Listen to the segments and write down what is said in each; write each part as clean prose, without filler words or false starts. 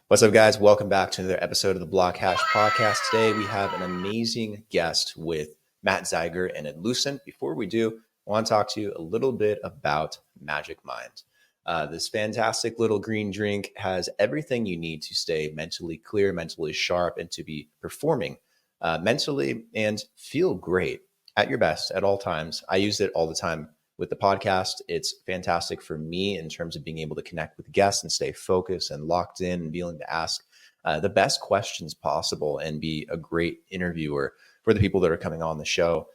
What's up, guys? Welcome back to another episode of the BlockHash Podcast. Today, we have an amazing guest with Matt Zeiger and Adlucent. Before we do, I want to talk to you a little bit about Magic Mind. This fantastic little green drink has everything you need to stay mentally clear, mentally sharp, and to be performing mentally and feel great at your best at all times. I use it all the time with the podcast. It's fantastic for me in terms of being able to connect with guests and stay focused and locked in and being able to ask the best questions possible and be a great interviewer for the people that are coming on the show.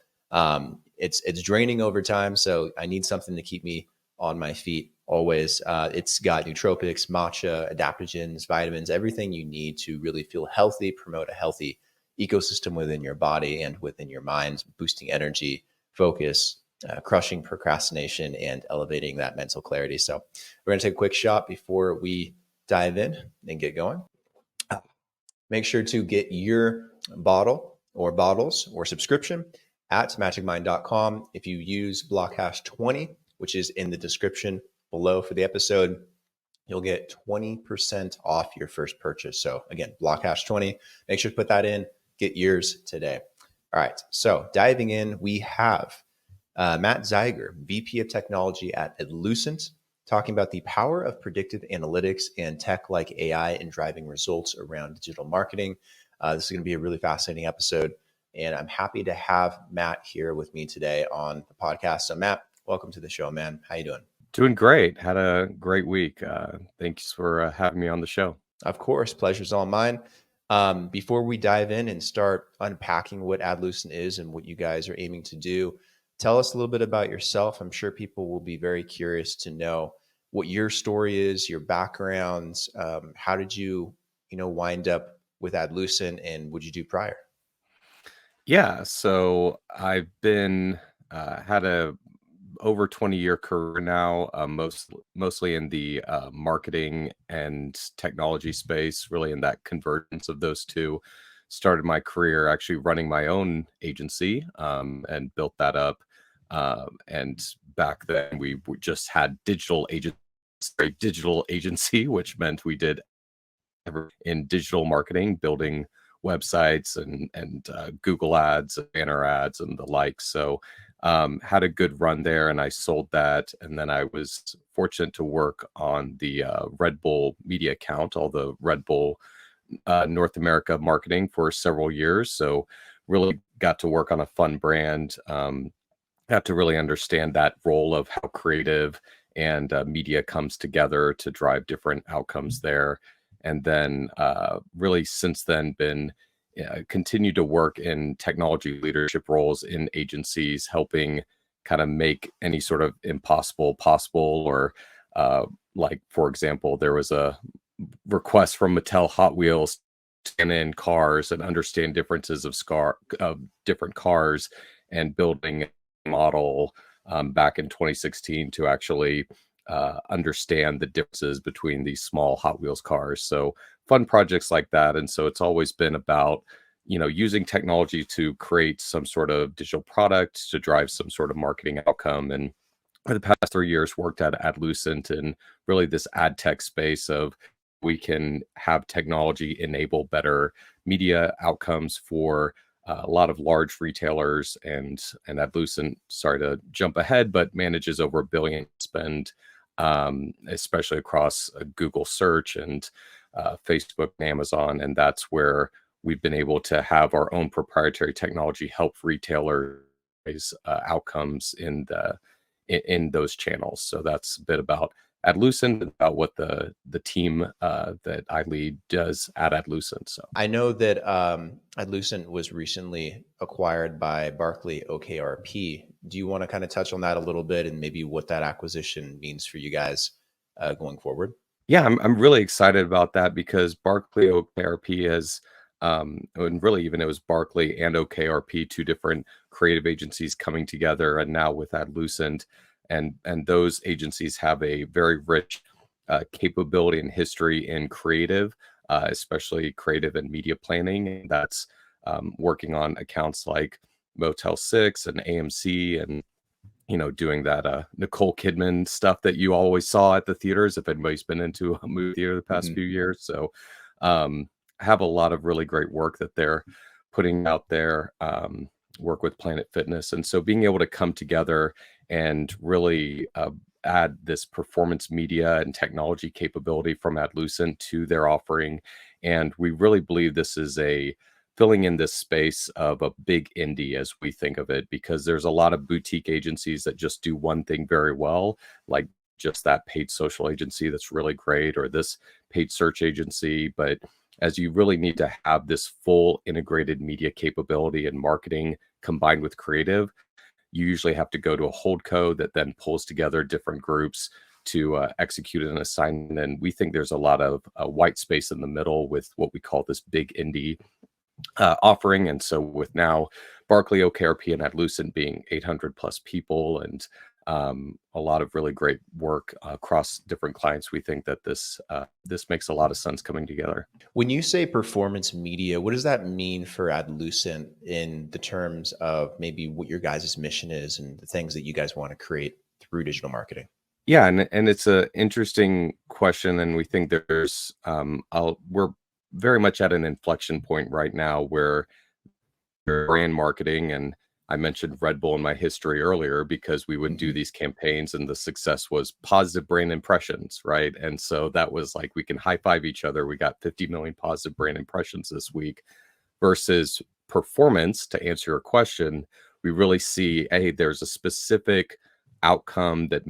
It's draining over time, so I need something to keep me on my feet always. It's got nootropics, matcha, adaptogens, vitamins, everything you need to really feel healthy, promote a healthy ecosystem within your body and within your mind, boosting energy, focus, crushing procrastination, and elevating that mental clarity. So we're going to take a quick shot before we dive in and get going. Make sure to get your bottle or bottles or subscription at magicmind.com. If you use BlockHash 20, which is in the description below for the episode, you'll get 20% off your first purchase. So again, BlockHash 20, make sure to put that in, get yours today. All right, so diving in, we have Matt Zeiger, VP of Technology at Adlucent, talking about the power of predictive analytics and tech like AI in driving results around digital marketing. This is going to be a really fascinating episode, and I'm happy to have Matt here with me today on the podcast. So Matt, welcome to the show, man. How you doing? Doing great. Had a great week. Thanks for having me on the show. Of course, pleasure's all mine. Before we dive in and start unpacking what Adlucent is and what you guys are aiming to do, tell us a little bit about yourself. I'm sure people will be very curious to know what your story is, your backgrounds. How did you wind up with Adlucent, and what did you do prior? Yeah, so I've been had a over 20-year career now, mostly in the marketing and technology space, really in that convergence of those two. Started my career actually running my own agency and built that up. And back then we just had digital agency, which meant we did in digital marketing, building websites and Google ads, banner ads, and the like. So had a good run there, and I sold that. And then I was fortunate to work on the Red Bull media account, all the Red Bull North America marketing for several years. So really got to work on a fun brand. Got to really understand that role of how creative and media comes together to drive different outcomes there. And then really since then been continued to work in technology leadership roles in agencies, helping kind of make any sort of impossible possible, or like, for example, there was a request from Mattel Hot Wheels to scan in cars and understand differences of different cars, and building a model back in 2016 to actually understand the differences between these small Hot Wheels cars. So fun projects like that. And so it's always been about, using technology to create some sort of digital product to drive some sort of marketing outcome. And for the past 3 years worked at Adlucent in really this ad tech space of we can have technology enable better media outcomes for a lot of large retailers, and Adlucent, sorry to jump ahead, but manages over $1 billion spend, especially across Google search and Facebook and Amazon. And that's where we've been able to have our own proprietary technology help retailers outcomes in those channels. So that's a bit about Adlucent, about what the team that I lead does at Adlucent. So I know that Adlucent was recently acquired by BarkleyOKRP. Do you want to kind of touch on that a little bit and maybe what that acquisition means for you guys going forward? Yeah, I'm really excited about that, because BarkleyOKRP has, and really even it was Barkley and OKRP, two different creative agencies coming together, and now with Adlucent, and those agencies have a very rich capability and history in creative, especially creative and media planning. And that's working on accounts like Motel 6 and AMC and doing that Nicole Kidman stuff that you always saw at the theaters, if anybody's been into a movie theater the past few years. So have a lot of really great work that they're putting out there, work with Planet Fitness. And so being able to come together and really add this performance media and technology capability from Adlucent to their offering. And we really believe this is filling in this space of a big indie as we think of it, because there's a lot of boutique agencies that just do one thing very well, like just that paid social agency that's really great, or this paid search agency. But as you really need to have this full integrated media capability and marketing combined with creative, you usually have to go to a holdco that then pulls together different groups to execute an assignment. And we think there's a lot of white space in the middle with what we call this big indie offering. And so with now BarkleyOKRP and Adlucent being 800 plus people and a lot of really great work across different clients, we think that this makes a lot of sense coming together. When you say performance media, what does that mean for Adlucent in the terms of maybe what your guys' mission is and the things that you guys want to create through digital marketing? Yeah, and it's an interesting question, and we think there's we're very much at an inflection point right now where brand marketing, and I mentioned Red Bull in my history earlier because we would do these campaigns and the success was positive brand impressions, right? And so that was like, we can high five each other. We got 50 million positive brand impressions this week. Versus performance, to answer your question, we really see, hey, there's a specific outcome that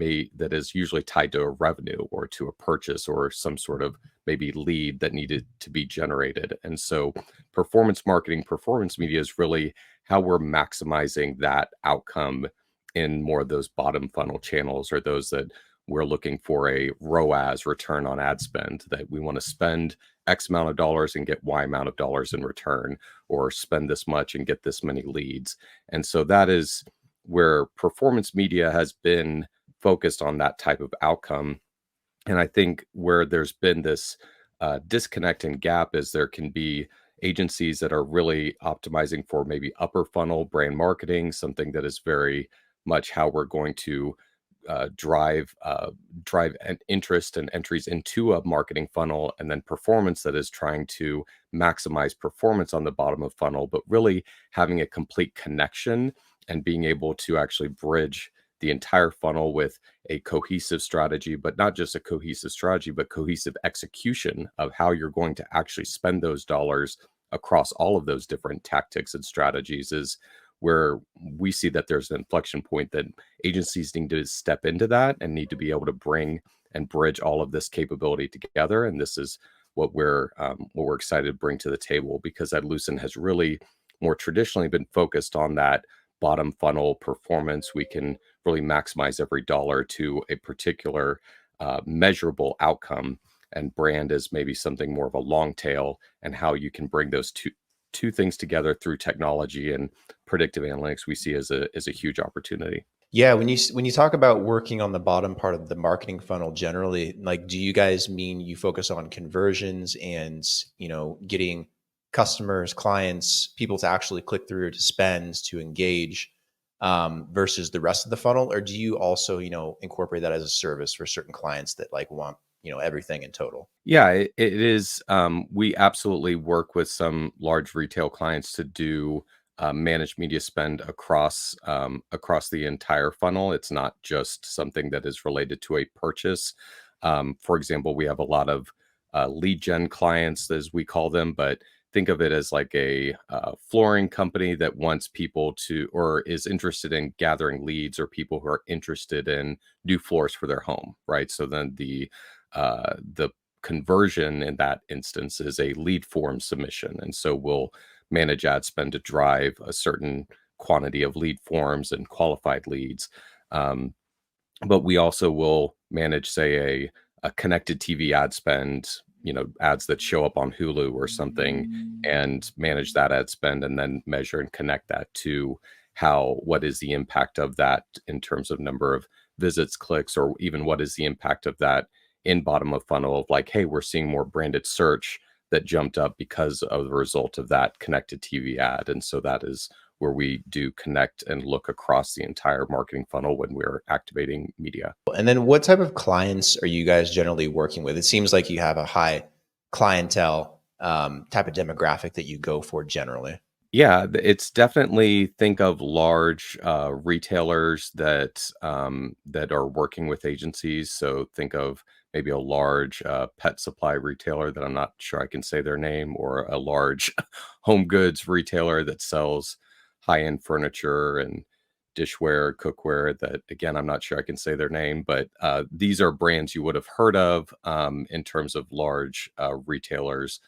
is usually tied to a revenue or to a purchase or some sort of maybe lead that needed to be generated. And so performance marketing, performance media is really how we're maximizing that outcome in more of those bottom funnel channels, or those that we're looking for a ROAS, return on ad spend, that we want to spend X amount of dollars and get Y amount of dollars in return, or spend this much and get this many leads. And so that is where performance media has been focused on, that type of outcome. And I think where there's been this disconnect and gap is there can be agencies that are really optimizing for maybe upper funnel brand marketing, something that is very much how we're going to drive an interest and entries into a marketing funnel, and then performance that is trying to maximize performance on the bottom of funnel, but really having a complete connection and being able to actually bridge the entire funnel with a cohesive strategy, but not just a cohesive strategy, but cohesive execution of how you're going to actually spend those dollars across all of those different tactics and strategies, is where we see that there's an inflection point that agencies need to step into that and need to be able to bring and bridge all of this capability together. And this is what we're excited to bring to the table, because Adlucent has really more traditionally been focused on that bottom funnel performance. We can really maximize every dollar to a particular measurable outcome, and brand is maybe something more of a long tail, and how you can bring those two things together through technology and predictive analytics we see as a huge opportunity. Yeah, when you talk about working on the bottom part of the marketing funnel generally, like, do you guys mean you focus on conversions and, getting customers, clients, people to actually click through, to spend, to engage, versus the rest of the funnel? Or do you also, incorporate that as a service for certain clients that like want, everything in total? Yeah, it is. We absolutely work with some large retail clients to do managed media spend across the entire funnel. It's not just something that is related to a purchase. For example, we have a lot of lead gen clients, as we call them, but think of it as like a flooring company that wants people to, or is interested in gathering leads, or people who are interested in new floors for their home, right? So then the conversion in that instance is a lead form submission. And so we'll manage ad spend to drive a certain quantity of lead forms and qualified leads. But we also will manage, say, a connected TV ad spend, ads that show up on Hulu or something, and manage that ad spend, and then measure and connect that to what is the impact of that in terms of number of visits, clicks, or even what is the impact of that in bottom of funnel of like, hey, we're seeing more branded search that jumped up because of the result of that connected TV ad. And so that is where we do connect and look across the entire marketing funnel when we're activating media. And then what type of clients are you guys generally working with? It seems like you have a high clientele type of demographic that you go for generally. Yeah, it's definitely think of large retailers that are working with agencies. So think of maybe a large pet supply retailer that I'm not sure I can say their name, or a large home goods retailer that sells high-end furniture and dishware, cookware. That again, I'm not sure I can say their name, but these are brands you would have heard of in terms of large retailers.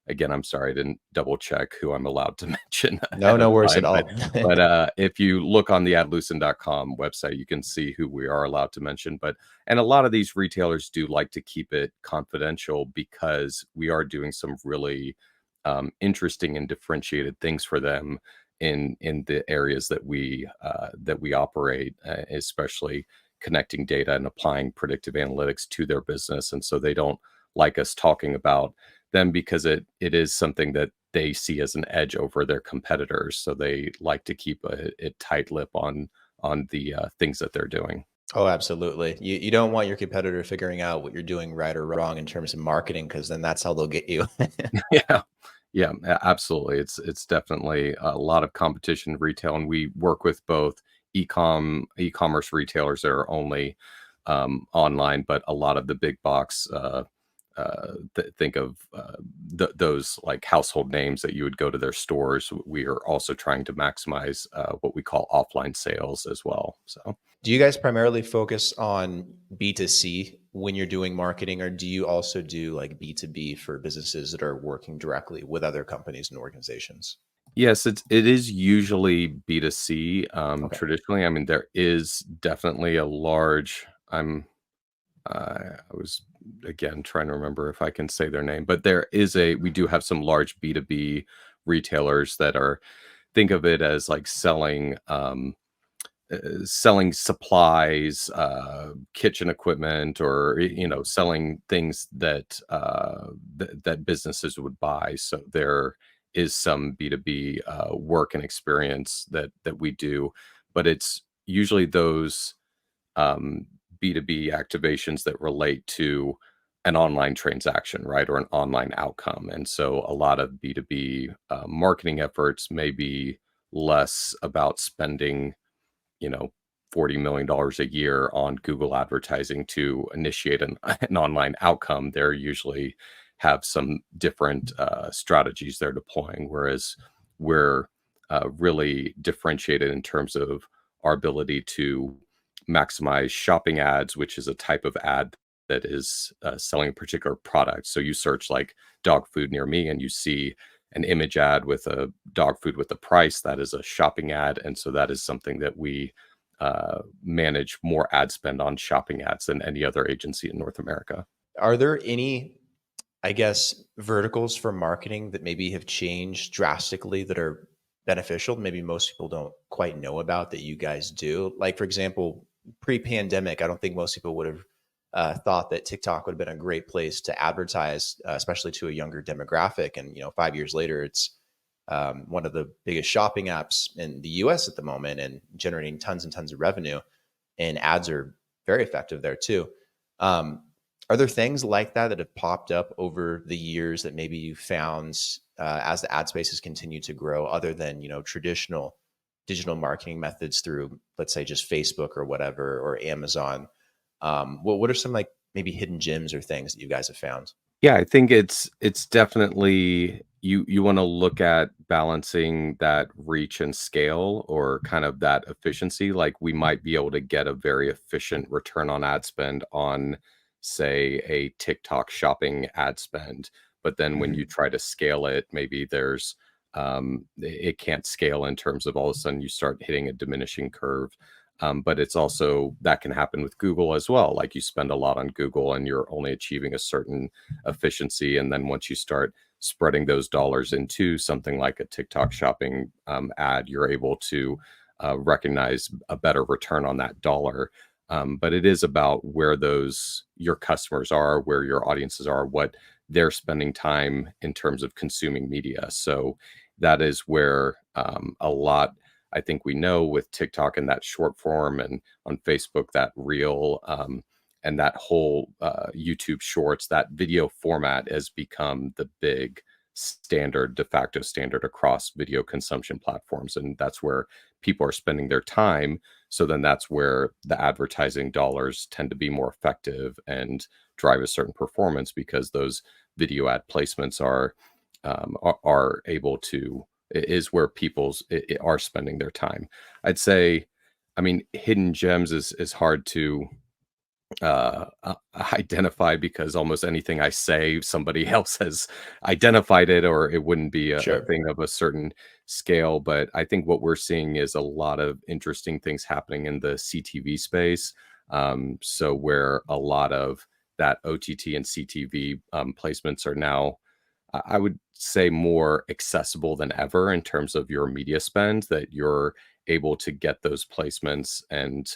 Again, I'm sorry, I didn't double check who I'm allowed to mention No, ahead no of worries at time, all. but if you look on the adlucent.com website, you can see who we are allowed to mention. And a lot of these retailers do like to keep it confidential because we are doing some really interesting and differentiated things for them in the areas that we operate, especially connecting data and applying predictive analytics to their business. And so they don't like us talking about them because it is something that they see as an edge over their competitors. So they like to keep a tight lip on the things that they're doing. Oh, absolutely. You don't want your competitor figuring out what you're doing right or wrong in terms of marketing, because then that's how they'll get you. Yeah. Yeah, absolutely. It's definitely a lot of competition in retail, and we work with both e-commerce retailers that are only online, but a lot of the big box think of those like household names that you would go to their stores. We are also trying to maximize what we call offline sales as well. So Do you guys primarily focus on B2C when you're doing marketing, or do you also do like B2B for businesses that are working directly with other companies and organizations? yes, it is usually B2C. Okay. Traditionally, I mean, there is definitely a large. I was again trying to remember if I can say their name, but we do have some large B2B retailers that are, think of it as like selling supplies, kitchen equipment, or selling things that businesses would buy. So there is some B2B work and experience that we do, but it's usually those um, B2B activations that relate to an online transaction, right, or an online outcome. And so a lot of B2B marketing efforts may be less about spending, you know, $40 million a year on Google advertising to initiate an online outcome. They're usually have some different strategies they're deploying, whereas we're really differentiated in terms of our ability to maximize shopping ads, which is a type of ad that is selling a particular product. So you search like dog food near me and you see an image ad with a dog food with a price. That is a shopping ad. And so that is something that we manage more ad spend on shopping ads than any other agency in North America. Are there any, I guess, verticals for marketing that maybe have changed drastically that are beneficial? Maybe most people don't quite know about that you guys do. Like, for example, pre-pandemic, I don't think most people would have thought that TikTok would have been a great place to advertise, especially to a younger demographic. And 5 years later, it's one of the biggest shopping apps in the US at the moment and generating tons and tons of revenue. And ads are very effective there too. Um, are there things like that that have popped up over the years that maybe you found as the ad space has continued to grow, other than traditional digital marketing methods through, let's say, just Facebook or whatever, or Amazon? What are some like maybe hidden gems or things that you guys have found? Yeah, I think it's definitely you want to look at balancing that reach and scale, or kind of that efficiency. Like we might be able to get a very efficient return on ad spend on, say, a TikTok shopping ad spend, but then when you Mhm. try to scale it, maybe it can't scale in terms of all of a sudden you start hitting a diminishing curve. But it's also that can happen with Google as well. Like you spend a lot on Google and you're only achieving a certain efficiency. And then once you start spreading those dollars into something like a TikTok shopping ad, you're able to recognize a better return on that dollar. But it is about where your customers are, where your audiences are, what they're spending time in terms of consuming media. So that is where a lot I think we know with TikTok and that short form, and on Facebook, that reel, and that whole YouTube shorts, that video format has become the big standard, de facto standard across video consumption platforms. And that's where people are spending their time. So then that's where the advertising dollars tend to be more effective and drive a certain performance, because those video ad placements are able to, is where people's are spending their time. I'd say, I mean, hidden gems is hard to identify, because almost anything I say, somebody else has identified it, or it wouldn't be a Sure. thing of a certain scale. But I think what we're seeing is a lot of interesting things happening in the CTV space. So where a lot of that OTT and CTV placements are now, I would say, more accessible than ever in terms of your media spend, that you're able to get those placements and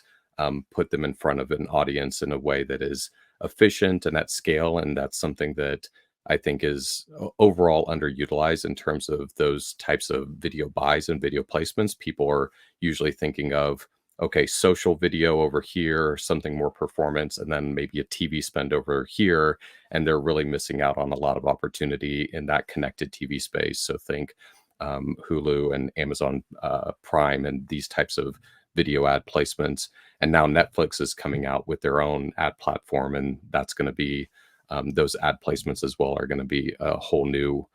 put them in front of an audience in a way that is efficient and at scale. And that's something that I think is overall underutilized in terms of those types of video buys and video placements. People are usually thinking of, okay, social video over here, something more performance, and then maybe a TV spend over here. And they're really missing out on a lot of opportunity in that connected TV space. So think Hulu and Amazon Prime and these types of video ad placements. And now Netflix is coming out with their own ad platform, and that's going to be those ad placements as well are going to be a whole new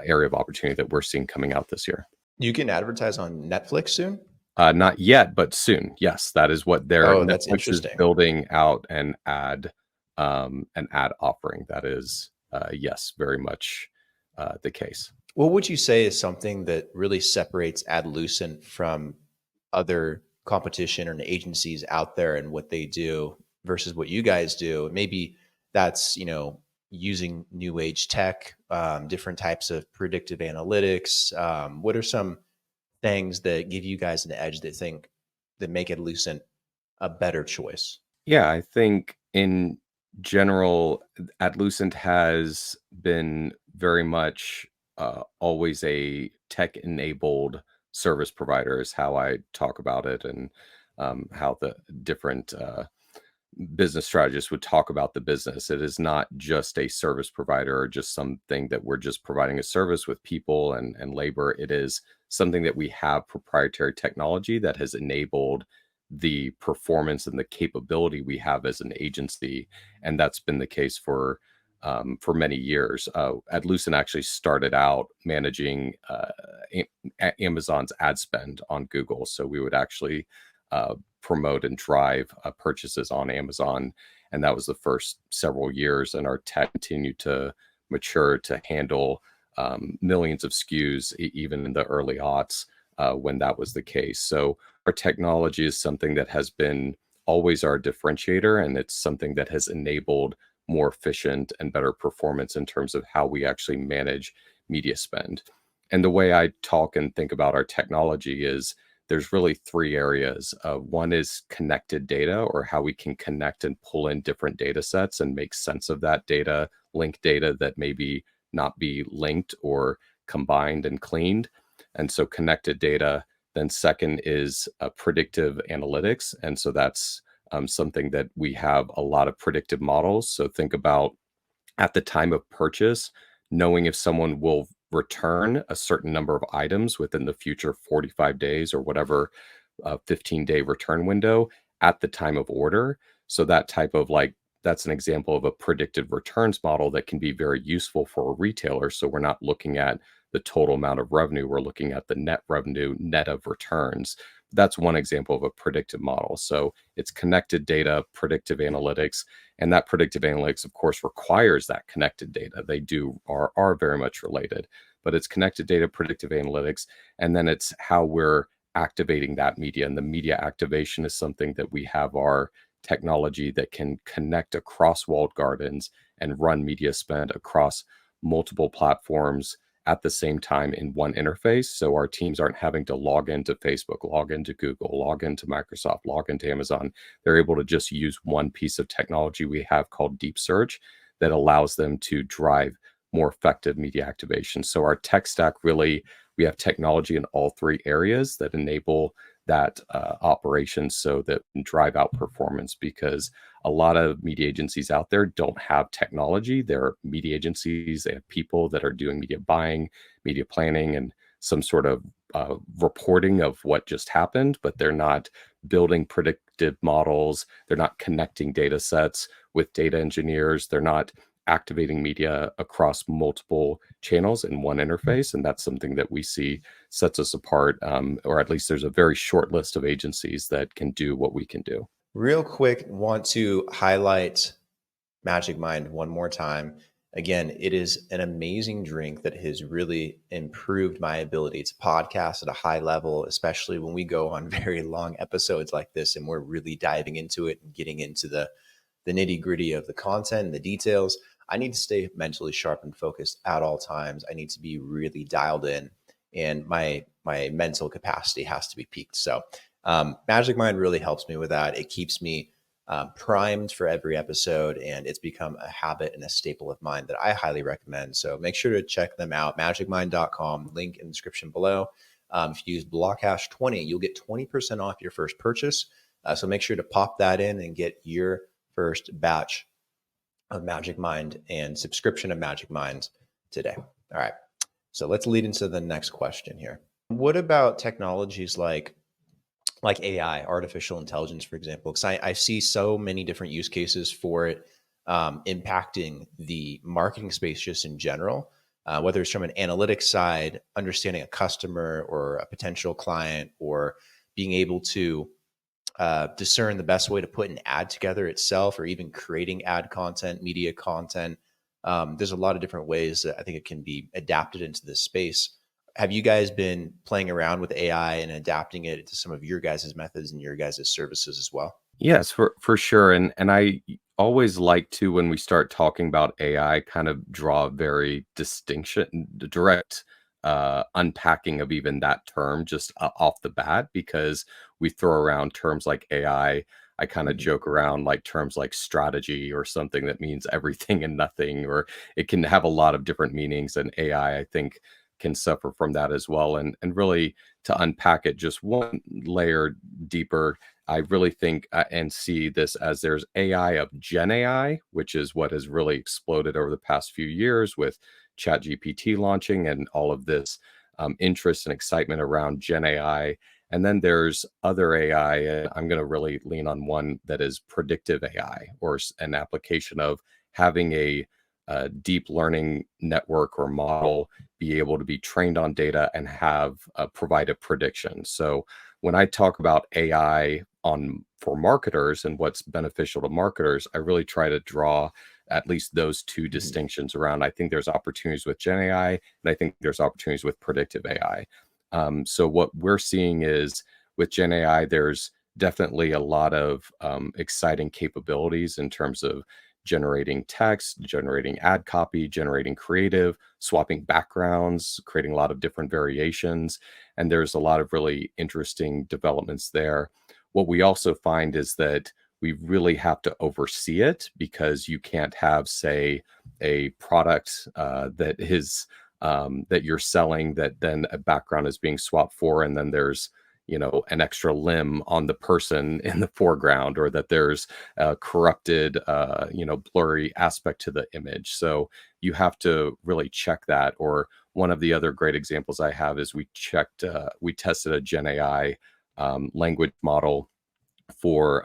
area of opportunity that we're seeing coming out this year. You can advertise on Netflix soon? Not yet, but soon. Yes, that is what their Oh, that's Netflix is interesting. building out, an ad offering. That is, yes, very much the case. What would you say is something that really separates Adlucent from other competition or agencies out there and what they do versus what you guys do? Maybe that's, using new age tech, different types of predictive analytics. What are some things that give you guys an edge that make Adlucent a better choice? Yeah, I think in general, Adlucent has been very much always a tech-enabled service provider, is how I talk about it, and how the different business strategists would talk about the business. It is not just a service provider or just something that we're just providing a service with people and labor. It is something that we have proprietary technology that has enabled the performance and the capability we have as an agency. And that's been the case for many years. Adlucent actually started out managing Amazon's ad spend on Google. So we would actually promote and drive purchases on Amazon. And that was the first several years. And our tech continued to mature to handle millions of SKUs, even in the early aughts when that was the case. So our technology is something that has been always our differentiator, and it's something that has enabled more efficient and better performance in terms of how we actually manage media spend. And the way I talk and think about our technology is there's really three areas. One is connected data, or how we can connect and pull in different data sets and make sense of that data, link data that maybe not be linked or combined and cleaned. And so connected data. Then second is predictive analytics. And so that's something that we have a lot of predictive models. So think about, at the time of purchase, knowing if someone will return a certain number of items within the future 45 days or whatever 15-day return window at the time of order. So that type of, that's an example of a predictive returns model that can be very useful for a retailer. So we're not looking at the total amount of revenue, we're looking at the net revenue, net of returns. That's one example of a predictive model. So it's connected data, predictive analytics, and that predictive analytics, of course, requires that connected data. They are very much related, but it's connected data, predictive analytics, and then it's how we're activating that media. And the media activation is something that we have our technology that can connect across walled gardens and run media spend across multiple platforms at the same time in one interface. So our teams aren't having to log into Facebook, log into Google, log into Microsoft, log into Amazon. They're able to just use one piece of technology we have called Deep Search that allows them to drive more effective media activation. So our tech stack really we have technology in all three areas that enable that operation so that we can drive out performance, because a lot of media agencies out there don't have technology. They're media agencies. They have people that are doing media buying, media planning, and some sort of reporting of what just happened, but they're not building predictive models. They're not connecting data sets with data engineers. They're not activating media across multiple channels in one interface. And that's something that we see sets us apart, or at least there's a very short list of agencies that can do what we can do. Real quick, want to highlight Magic Mind one more time. Again, it is an amazing drink that has really improved my ability to podcast at a high level, especially when we go on very long episodes like this and we're really diving into it and getting into the nitty gritty of the content and the details. I need to stay mentally sharp and focused at all times. I need to be really dialed in, and my mental capacity has to be peaked. So Magic Mind really helps me with that. It keeps me primed for every episode, and it's become a habit and a staple of mine that I highly recommend. So make sure to check them out, magicmind.com, link in the description below. If you use BlockHash 20, you'll get 20% off your first purchase. So make sure to pop that in and get your first batch of Magic Mind and subscription of Magic Mind today. All right. So let's lead into the next question here. What about technologies like AI, artificial intelligence, for example? Because I see so many different use cases for it impacting the marketing space just in general, whether it's from an analytics side, understanding a customer or a potential client, or being able to discern the best way to put an ad together itself, or even creating ad content, media content. There's a lot of different ways that I think it can be adapted into this space. Have you guys been playing around with AI and adapting it to some of your guys' methods and your guys' services as well? Yes, for sure. And I always like to, when we start talking about AI, kind of draw a very direct unpacking of even that term just off the bat, because we throw around terms like AI. I kind of joke around like terms like strategy or something that means everything and nothing, or it can have a lot of different meanings. And AI, I think, can suffer from that as well. And really, to unpack it just one layer deeper, I really think and see this as there's AI of Gen AI, which is what has really exploded over the past few years with ChatGPT launching and all of this interest and excitement around Gen AI. And then there's other AI. I'm going to really lean on one that is predictive AI, or an application of having a deep learning network or model be able to be trained on data and have provide a prediction. So when I talk about AI for marketers and what's beneficial to marketers, I really try to draw at least those two distinctions around. I think there's opportunities with Gen AI, and I think there's opportunities with predictive AI. So what we're seeing is with Gen AI, there's definitely a lot of exciting capabilities in terms of generating text, generating ad copy, generating creative, swapping backgrounds, creating a lot of different variations. And there's a lot of really interesting developments there. What we also find is that we really have to oversee it, because you can't have, say, a product that is that you're selling that then a background is being swapped for, and then there's an extra limb on the person in the foreground, or that there's a corrupted blurry aspect to the image. So you have to really check that. Or one of the other great examples I have is we tested a Gen AI language model for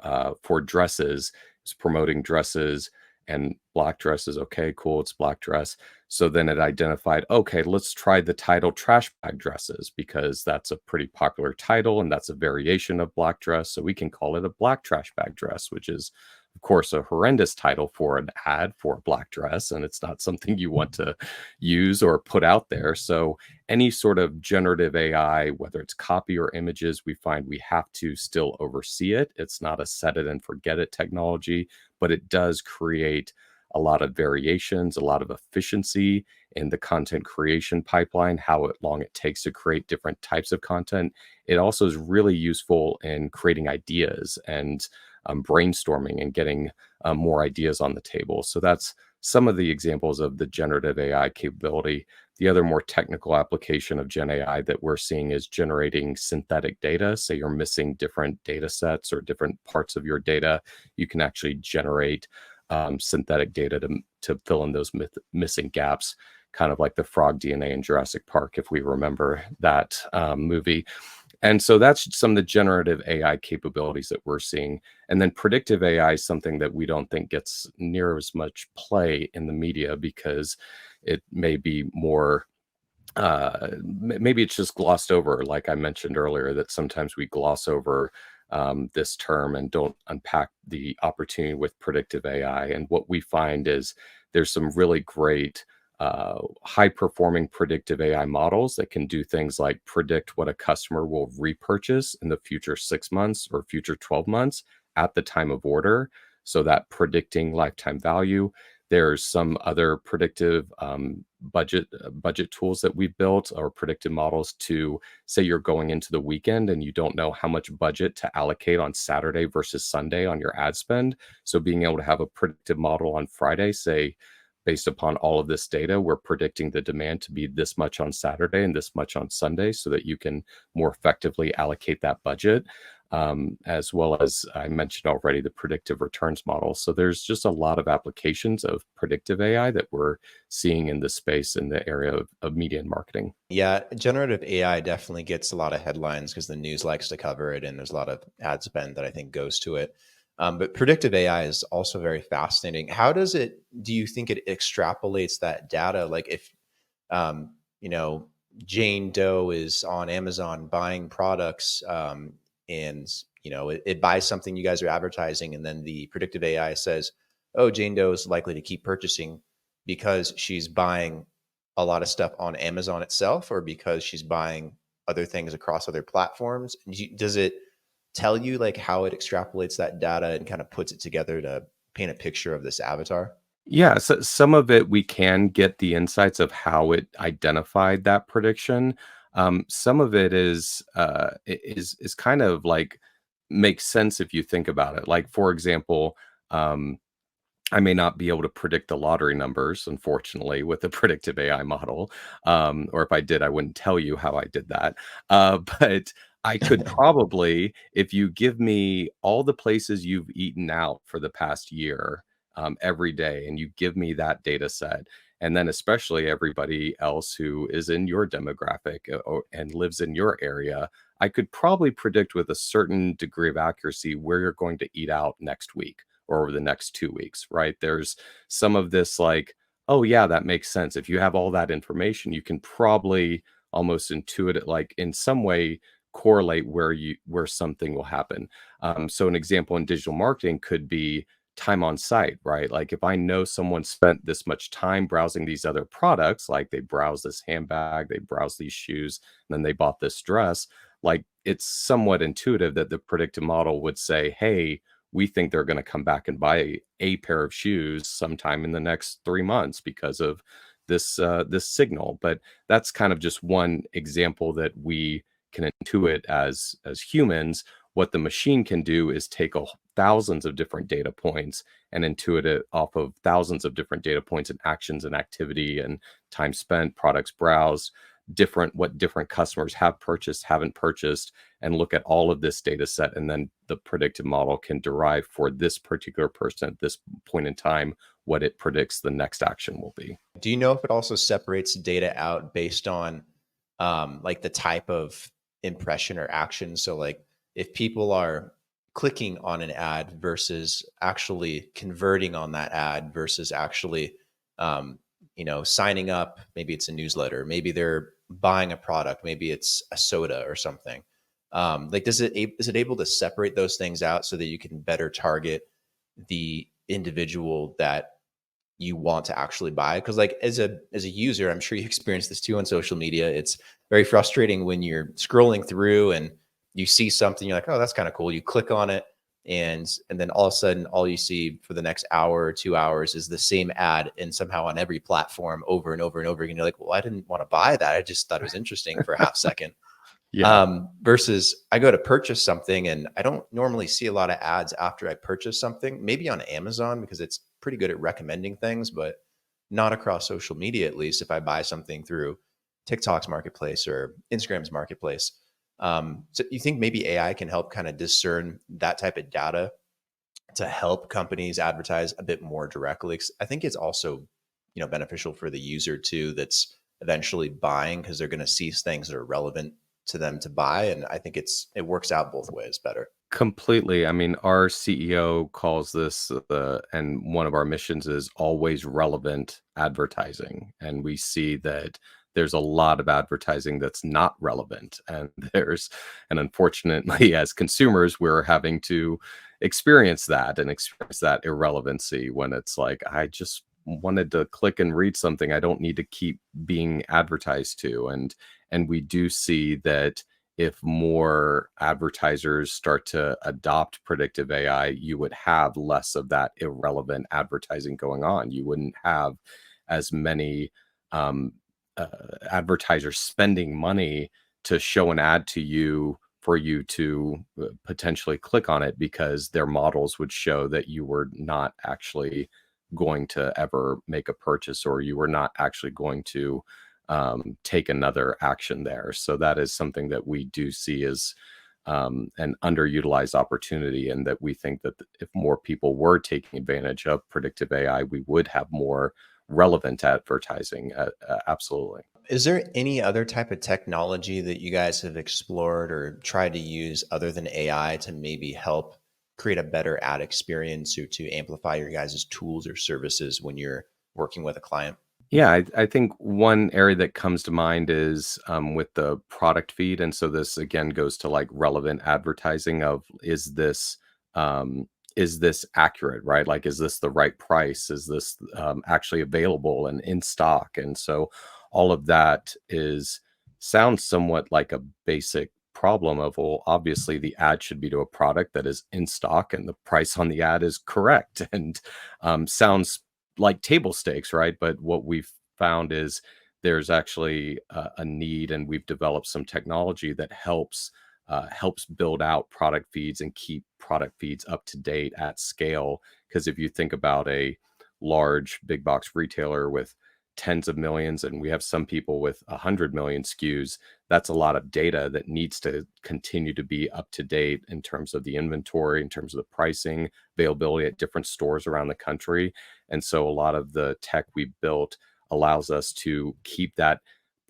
dresses. It's promoting dresses and black dresses. Okay, cool, it's black dress. So then it identified, okay, let's try the title trash bag dresses, because that's a pretty popular title and that's a variation of black dress. So we can call it a black trash bag dress, which is, of course, a horrendous title for an ad for a black dress. And it's not something you want to use or put out there. So any sort of generative AI, whether it's copy or images, we find we have to still oversee it. It's not a set it and forget it technology, but it does create a lot of variations, a lot of efficiency in the content creation pipeline, how long it takes to create different types of content. It also is really useful in creating ideas and brainstorming and getting more ideas on the table. So that's some of the examples of the generative AI capability. The other more technical application of Gen AI that we're seeing is generating synthetic data. Say you're missing different data sets or different parts of your data, you can actually generate synthetic data to fill in those missing gaps, kind of like the frog DNA in Jurassic Park, if we remember that movie. And so that's some of the generative AI capabilities that we're seeing. And then predictive AI is something that we don't think gets near as much play in the media because it may be more, maybe it's just glossed over. Like I mentioned earlier, that sometimes we gloss over this term and don't unpack the opportunity with predictive AI. And what we find is there's some really great high performing predictive AI models that can do things like predict what a customer will repurchase in the future 6 months or future 12 months at the time of order. So that predicting lifetime value. There's some other predictive budget tools that we've built, or predictive models to say you're going into the weekend and you don't know how much budget to allocate on Saturday versus Sunday on your ad spend. So being able to have a predictive model on Friday, say, based upon all of this data, we're predicting the demand to be this much on Saturday and this much on Sunday so that you can more effectively allocate that budget. As well as I mentioned already, the predictive returns model. So there's just a lot of applications of predictive AI that we're seeing in this space in the area of media and marketing. Yeah, generative AI definitely gets a lot of headlines because the news likes to cover it, and there's a lot of ad spend that I think goes to it. But predictive AI is also very fascinating. How does it, do you think it extrapolates that data? Like if, um, you know, Jane Doe is on Amazon buying products, and, it buys something you guys are advertising, and then the predictive AI says, oh, Jane Doe is likely to keep purchasing because she's buying a lot of stuff on Amazon itself, or because she's buying other things across other platforms? Does it tell you like how it extrapolates that data and kind of puts it together to paint a picture of this avatar? Yeah, so some of it we can get the insights of how it identified that prediction. Some of it is kind of like makes sense if you think about it. Like for example, um, I may not be able to predict the lottery numbers, unfortunately, with a predictive AI model. Or if I did, I wouldn't tell you how I did that. But I could probably, if you give me all the places you've eaten out for the past year, every day, and you give me that data set, and then especially everybody else who is in your demographic and lives in your area, I could probably predict with a certain degree of accuracy where you're going to eat out next week or over the next 2 weeks, right? There's some of this like, oh yeah, that makes sense. If you have all that information, you can probably almost intuit it, like in some way correlate where something will happen. So an example in digital marketing could be time on site, right? Like if I know someone spent this much time browsing these other products, like they browse this handbag, they browse these shoes, and then they bought this dress, like it's somewhat intuitive that the predictive model would say, hey, we think they're going to come back and buy a pair of shoes sometime in the next 3 months because of this signal. But that's kind of just one example that we can intuit as humans. What the machine can do is take thousands of different data points and intuit it off of thousands of different data points and actions and activity and time spent, products browsed, what different customers have purchased, haven't purchased, and look at all of this data set. And then the predictive model can derive for this particular person at this point in time what it predicts the next action will be. Do you know if it also separates data out based on like the type of impression or action? So like if people are clicking on an ad versus actually converting on that ad versus actually signing up, maybe it's a newsletter, maybe they're buying a product, maybe it's a soda or something. Like is it able to separate those things out so that you can better target the individual that you want to actually buy? Because like as a user, I'm sure you experience this too on social media. It's very frustrating when you're scrolling through and you see something, you're like, oh, that's kind of cool, you click on it, and then all of a sudden all you see for the next hour or 2 hours is the same ad, and somehow on every platform over and over and over again. You're like, well, I didn't want to buy that, I just thought it was interesting for a half second. Yeah. Versus I go to purchase something and I don't normally see a lot of ads after I purchase something, maybe on Amazon because it's pretty good at recommending things. But not across social media, at least if I buy something through TikTok's marketplace or Instagram's marketplace. So you think maybe AI can help kind of discern that type of data to help companies advertise a bit more directly? 'Cause I think it's also, beneficial for the user too, that's eventually buying, because they're going to see things that are relevant to them to buy. And I think it works out both ways better. Completely. I mean, our CEO calls this and one of our missions is always relevant advertising. And we see that there's a lot of advertising that's not relevant. And and unfortunately, as consumers, we're having to experience that irrelevancy when it's like, I just wanted to click and read something. I don't need to keep being advertised to. And we do see that if more advertisers start to adopt predictive AI, you would have less of that irrelevant advertising going on. You wouldn't have as many um, advertisers spending money to show an ad to you for you to potentially click on it, because their models would show that you were not actually going to ever make a purchase, or you were not actually going to take another action there. So that is something that we do see as an underutilized opportunity, and that we think that if more people were taking advantage of predictive AI, we would have more relevant advertising. Absolutely. Is there any other type of technology that you guys have explored or tried to use other than AI to maybe help create a better ad experience, or to amplify your guys' tools or services when you're working with a client? Yeah, I think one area that comes to mind is with the product feed. And so this again goes to like relevant advertising of, is this accurate, right? Like, is this the right price? Is this actually available and in stock? And so all of that sounds somewhat like a basic problem of, well, obviously the ad should be to a product that is in stock and the price on the ad is correct. And sounds like table stakes, right? But what we've found is there's actually a need, and we've developed some technology that helps build out product feeds and keep product feeds up to date at scale. Because if you think about a large big box retailer with tens of millions, and we have some people with 100 million SKUs, that's a lot of data that needs to continue to be up to date in terms of the inventory, in terms of the pricing, availability at different stores around the country. And so a lot of the tech we built allows us to keep that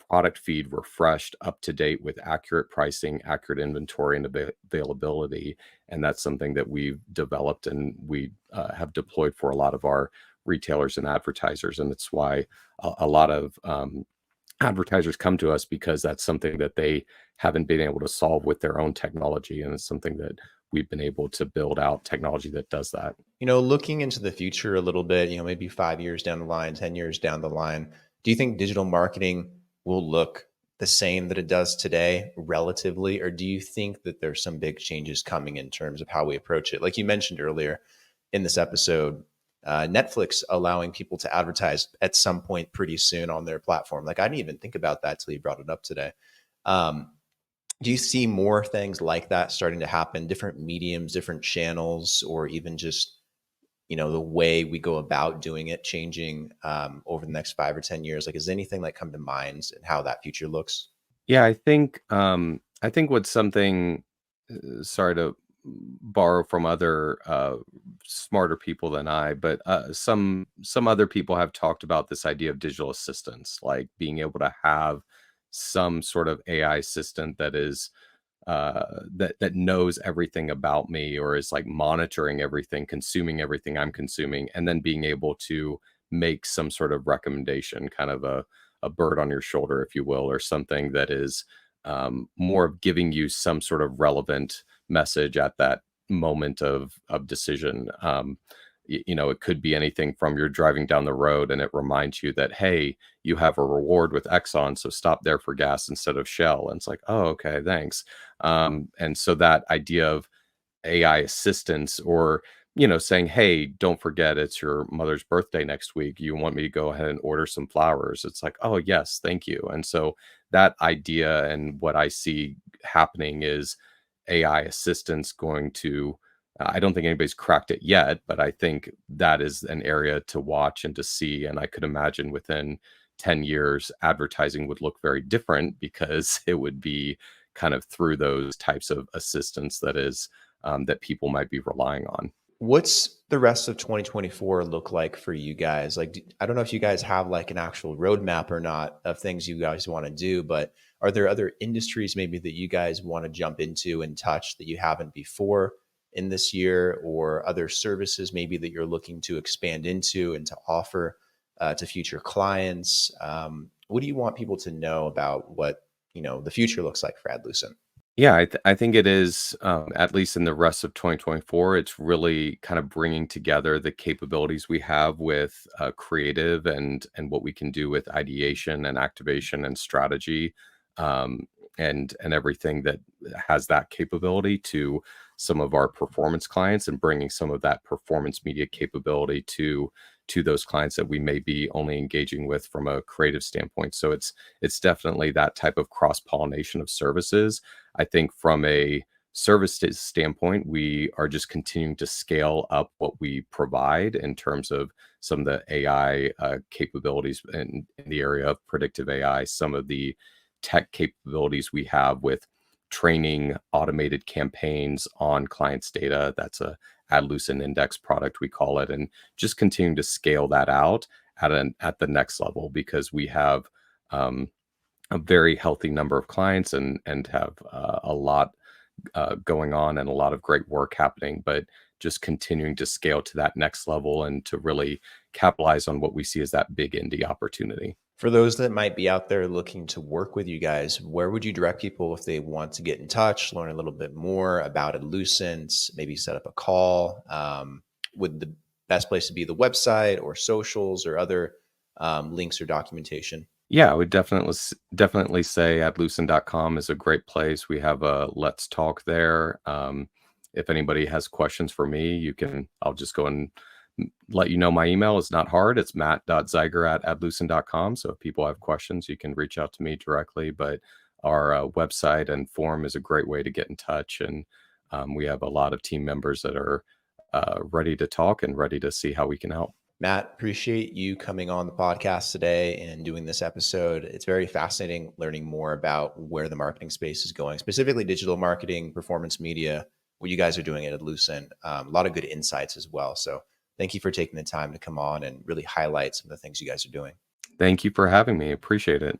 product feed refreshed, up to date with accurate pricing, accurate inventory, and availability. And that's something that we've developed, and we have deployed for a lot of our retailers and advertisers. And it's why a lot of advertisers come to us, because that's something that they haven't been able to solve with their own technology. And it's something that we've been able to build out technology that does that. Looking into the future a little bit, maybe 5 years down the line, 10 years down the line, do you think digital marketing will look the same that it does today relatively? Or do you think that there's some big changes coming in terms of how we approach it? Like you mentioned earlier in this episode, Netflix allowing people to advertise at some point pretty soon on their platform. Like, I didn't even think about that till you brought it up today. Um, do you see more things like that starting to happen, different mediums, different channels, or even just the way we go about doing it changing over the next 5 or 10 years? Like, is anything like come to mind and how that future looks? Yeah, I think what's something, sorry to borrow from other smarter people than I, but some other people have talked about this idea of digital assistants, like being able to have some sort of AI assistant that is that knows everything about me, or is like monitoring everything, consuming everything I'm consuming, and then being able to make some sort of recommendation, kind of a bird on your shoulder, if you will, or something that is more of giving you some sort of relevant message at that moment of decision. It could be anything from you're driving down the road and it reminds you that, hey, you have a reward with Exxon, so stop there for gas instead of Shell. And it's like, oh, okay, thanks. And so that idea of AI assistance, or saying, hey, don't forget it's your mother's birthday next week, you want me to go ahead and order some flowers? It's like, oh yes, thank you. And so that idea, and what I see happening is AI assistance going to I don't think anybody's cracked it yet, but I think that is an area to watch and to see. And I could imagine within 10 years, advertising would look very different because it would be kind of through those types of assistance that people might be relying on. What's the rest of 2024 look like for you guys? Like, I don't know if you guys have like an actual roadmap or not of things you guys want to do, but are there other industries maybe that you guys want to jump into and touch that you haven't before in this year, or other services maybe that you're looking to expand into and to offer to future clients? What do you want people to know about what, the future looks like for Adlucent? Yeah, I think it is, at least in the rest of 2024, it's really kind of bringing together the capabilities we have with creative and what we can do with ideation and activation and strategy, and everything that has that capability to some of our performance clients, and bringing some of that performance media capability to those clients that we may be only engaging with from a creative standpoint. So it's definitely that type of cross pollination of services. I think from a service standpoint, we are just continuing to scale up what we provide in terms of some of the AI capabilities in the area of predictive AI, some of the tech capabilities we have with training automated campaigns on clients' data. That's a Adlucent Index product, we call it, and just continuing to scale that out at the next level, because we have a very healthy number of clients and have a lot going on and a lot of great work happening, but just continuing to scale to that next level and to really capitalize on what we see as that big indie opportunity. For those that might be out there looking to work with you guys, where would you direct people if they want to get in touch, learn a little bit more about Adlucent, maybe set up a call? Would the best place to be the website or socials or other links or documentation? Yeah, I would definitely say adlucent.com is a great place. We have a Let's Talk there. If anybody has questions for me, I'll just go and let you know my email is not hard. It's matt.zeiger@adlucent.com. So if people have questions, you can reach out to me directly. But our website and forum is a great way to get in touch. And we have a lot of team members that are ready to talk and ready to see how we can help. Matt, appreciate you coming on the podcast today and doing this episode. It's very fascinating learning more about where the marketing space is going, specifically digital marketing, performance media, what you guys are doing at Adlucent. A lot of good insights as well. So thank you for taking the time to come on and really highlight some of the things you guys are doing. Thank you for having me. Appreciate it.